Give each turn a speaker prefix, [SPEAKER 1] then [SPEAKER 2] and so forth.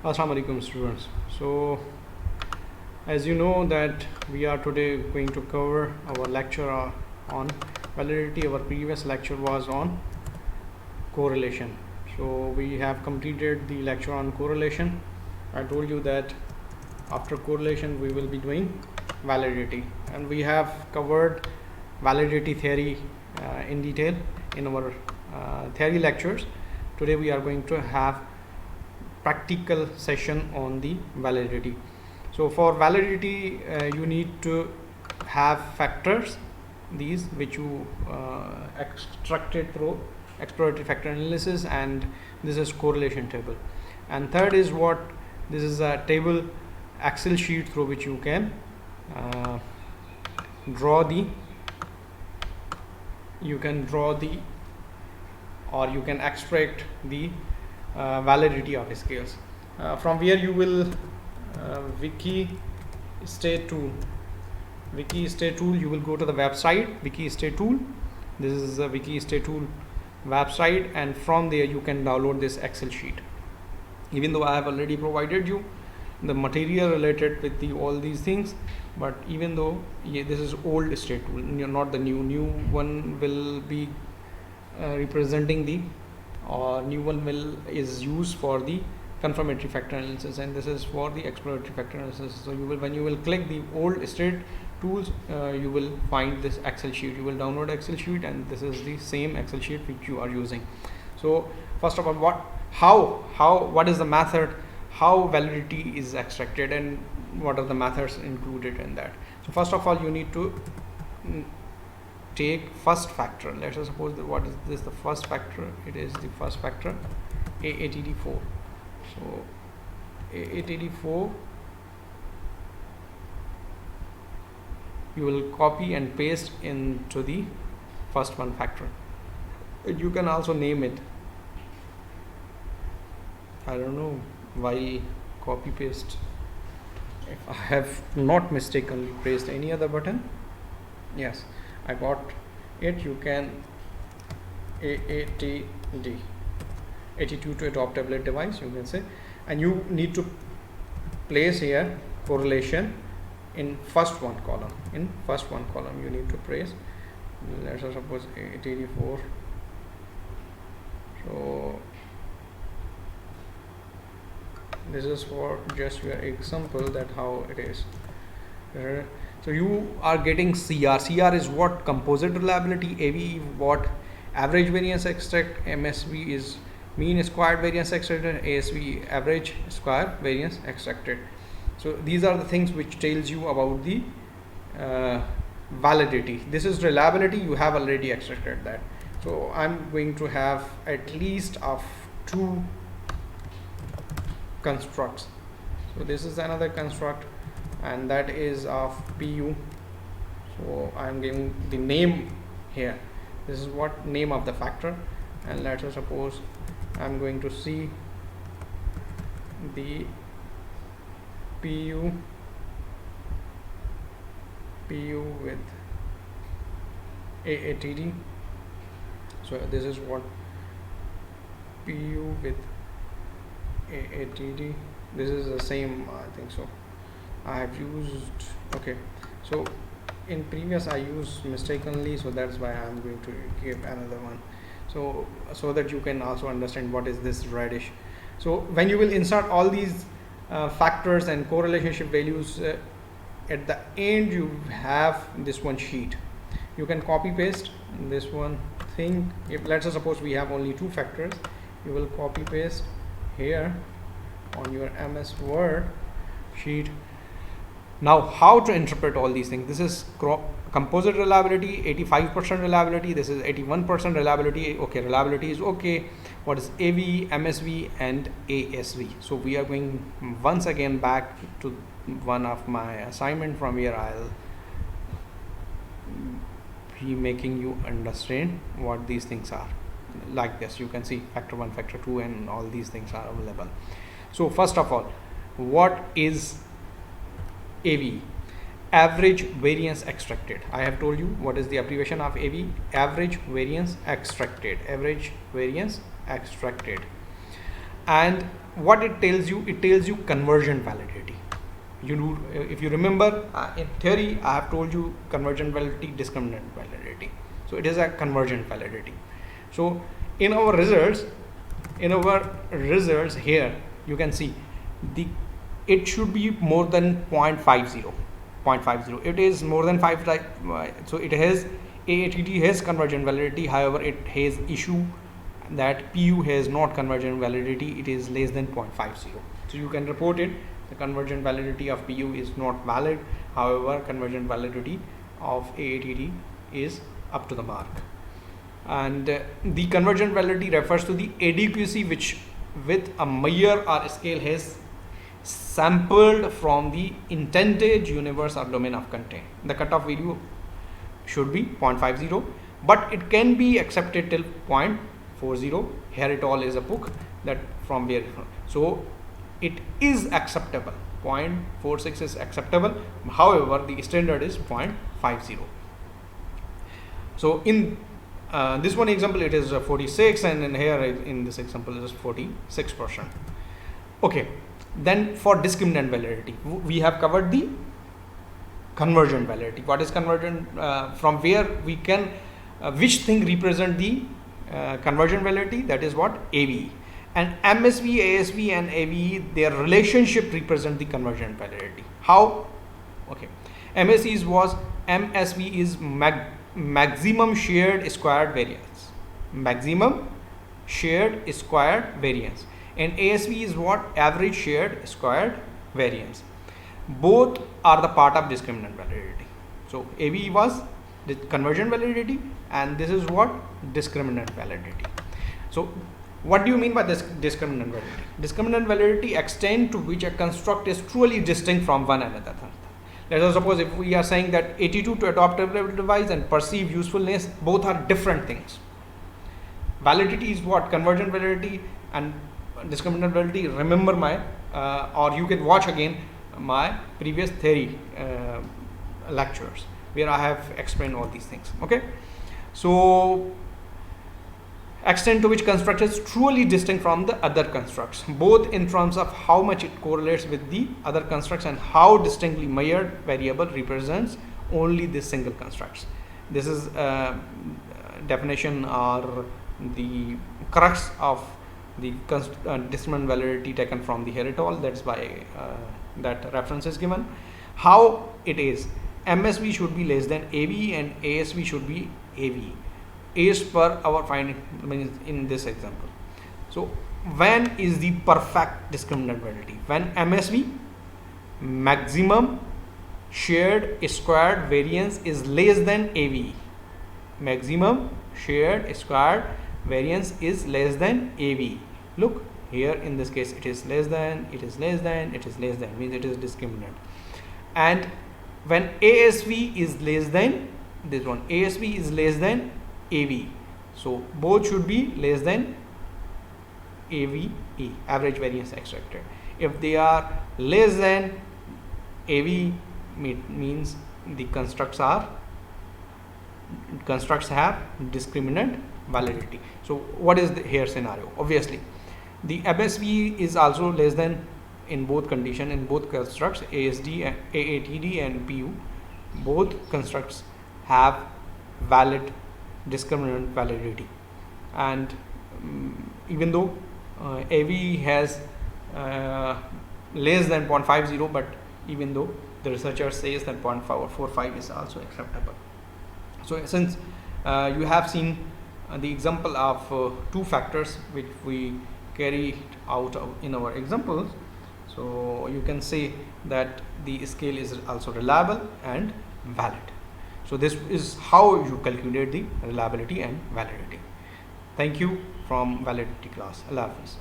[SPEAKER 1] Assalamu alaikum students. So as you know that we are today going to cover our lecture on validity. Our previous lecture was on correlation. So we have completed the lecture on correlation. I told you that after correlation we will be doing validity, and we have covered validity theory in detail in our theory lectures. Today we are going to have practical session on the validity. So for validity you need to have factors, these which you extracted through exploratory factor analysis, and this is correlation table. And third is what this is a table Excel sheet through which you can draw the or you can extract the validity of scales from where you will WikiState tool. WikiState tool, you will go to the website WikiState tool. This is the WikiState tool website, and from there you can download this Excel sheet. Even though I have already provided you the material related with all these things, but even though this is old state tool, not the new one will be representing the new one is used for the confirmatory factor analysis, and this is for the exploratory factor analysis. So you will, when you will click the old state tools, you will find this Excel sheet. You will download Excel sheet, and this is the same Excel sheet which you are using. So first of all, what is the method, how validity is extracted, and what are the methods included in that. So first of all, you need to take first factor. Let us suppose that what is this, the first factor, it is the first factor AATD4. So AATD4 you will copy and paste into the first one factor. You can also name it, I don't know why copy paste, if I have not mistakenly pressed any other button. Yes, I got it. You can AATD, attitude to adopt tablet device, you can say, and you need to place here correlation in first one column. In first one column you need to place, let's suppose AATD4. So this is for just your example that how it is. So you are getting CR. CR is what? Composite reliability. AV what? Average variance extract. MSV is mean squared variance extracted. ASV average square variance extracted. So these are the things which tells you about the validity. This is reliability, you have already extracted that. So I'm going to have at least of 2 constructs. So this is another construct, and that is of PU. So I'm giving the name here. This is what name of the factor, and let us suppose I'm going to see the PU with AATD. So this is what PU with AATD. This is the same, I think so. I have used, okay, so in previous I used mistakenly, so that's why I'm going to give another one, so that you can also understand what is this reddish. So when you will insert all these factors and correlationship values, at the end you have this one sheet. You can copy paste this one thing. If let's suppose we have only 2 factors, you will copy paste here on your MS Word sheet. Now how to interpret all these things? This is composite reliability, 85% reliability. This is 81% reliability. Okay, reliability is okay. What is AV, MSV, and ASV? So we are going once again back to one of my assignment from where I'll be making you understand what these things are. Like this, you can see factor 1, factor 2, and all these things are available. So first of all, what is AV? Average variance extracted. I have told you what is the abbreviation of AV. Average variance extracted. Average variance extracted. And what it tells you conversion validity. If you remember, in theory I have told you conversion validity, discriminant validity. So it is a conversion validity. So in our results here you can see it should be more than 0.50. It is more than 5, so it has AATT has conversion validity. However, it has issue that PU has not conversion validity. It is less than 0.50. So you can report it. The conversion validity of PU is not valid. However, conversion validity of AATT is up to the mark. And the conversion validity refers to the adequacy which with a measure or scale has sampled from the intended universe or domain of content. The cutoff value should be 0.50, but it can be accepted till 0.40. Here it all is a book that from where, so it is acceptable. 0.46 is acceptable. However, the standard is 0.50. So in this one example it is 46, and in here in this example it is 46%. Okay, then for discriminant validity we have covered the conversion validity. What is conversion? From where we can which thing represent the conversion validity? That is what? AVE. And MSV, ASV and AVE, their relationship represent the conversion validity. How? Okay, MSV is maximum shared squared variance, maximum shared squared variance, and ASV is what? Average shared squared variance. Both are the part of discriminant validity. So AVE was the conversion validity, and this is what? Discriminant validity. So what do you mean by this discriminant validity? Discriminant validity extent to which a construct is truly distinct from one another. Let us suppose if we are saying that attitude to adaptable device and perceived usefulness both are different things. Validity is what? Conversion validity and discriminant validity. Remember my or you can watch again my previous theory lectures where I have explained all these things. Okay, so extent to which construct is truly distinct from the other constructs, both in terms of how much it correlates with the other constructs and how distinctly measured variable represents only the single constructs. This is definition or the crux of the discriminant validity taken from the Heritol. That's why that reference is given. How it is? MSV should be less than AV and ASV should be AV, as per our finding in this example. So when is the perfect discriminant validity? When MSV, maximum shared squared variance, is less than AV. Maximum shared squared variance is less than AV. Look here, in this case it is less than, it is less than, it is less than, means it is discriminant. And when ASV is less than this one, ASV is less than AV, so both should be less than AVE, average variance extracted. If they are less than AV, means the constructs have discriminant validity. So what is the here scenario? Obviously the MSV is also less than in both condition, in both constructs, ASD, AATD and PU, both constructs have valid discriminant validity. And even though AV has less than 0.50, but even though the researcher says that 0.45 is also acceptable. So since you have seen the example of two factors which we carried out in our examples, so you can say that the scale is also reliable and valid. So this is how you calculate the reliability and validity. Thank you from Validity class. Allah Hafiz.